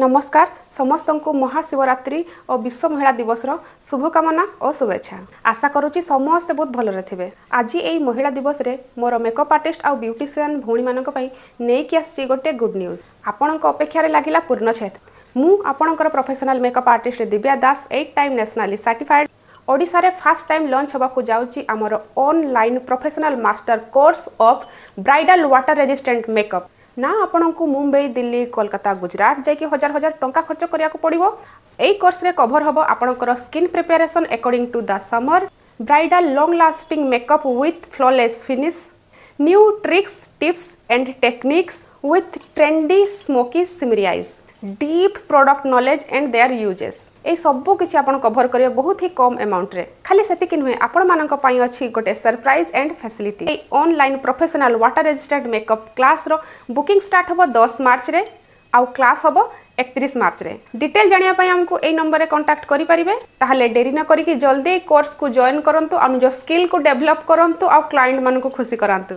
नमस्कार समस्त को महाशिवरात्रि और विश्व महिला दिवस शुभकामना और शुभेच्छा। आशा करुच्ची समस्ते बहुत भलरे थे। आज यही महिला दिवस रे मोर मेकअप आर्टिस्ट और ब्यूटीशियन भौणी मानक पई नेकी आसी गोटे गुड न्यूज। आपणक अपेक्षार लगिला पूर्णछेद। मु आपणकर प्रोफेशनल मेकअप आर्टिस्ट दिव्या दास 8 टाइम नेशनली सर्टिफाइड ओडिशा रे फर्स्ट टाइम लॉन्च होगा जाउची आमर online professional master course of bridal water resistant makeup. ना आपण को मुंबई दिल्ली कोलकाता गुजरात जाकि हजार हजार टंका खर्च करिया को पड़िबो। एई कोर्स रे कवर होबो आपणकर skin preparation according to the summer, bridal long lasting makeup with flawless finish, new tricks tips and techniques with trendy smoky shimmery eyes, deep product knowledge and their uses. ए सबु किछि आपण cover करिवे बहुत ही कम amount रे। खाली सेतिक नुहे आपण मानक पई अछि गोटे सरप्राइज एंड फैसिलिटी। ए online professional water resistant makeup class रो बुकिंग स्टार्ट होबो 10 मार्च रे आउ क्लास होबो 31 मार्च रे। डिटेल जानिया पई हमको ए नंबर रे कांटेक्ट करि परिबे। ताहले देरी न करी कि जल्दी कोर्स को जॉइन करंतु, हम जो स्किल को डेवलप करंतु आउ क्लाइंट मानन को खुशी करंतु।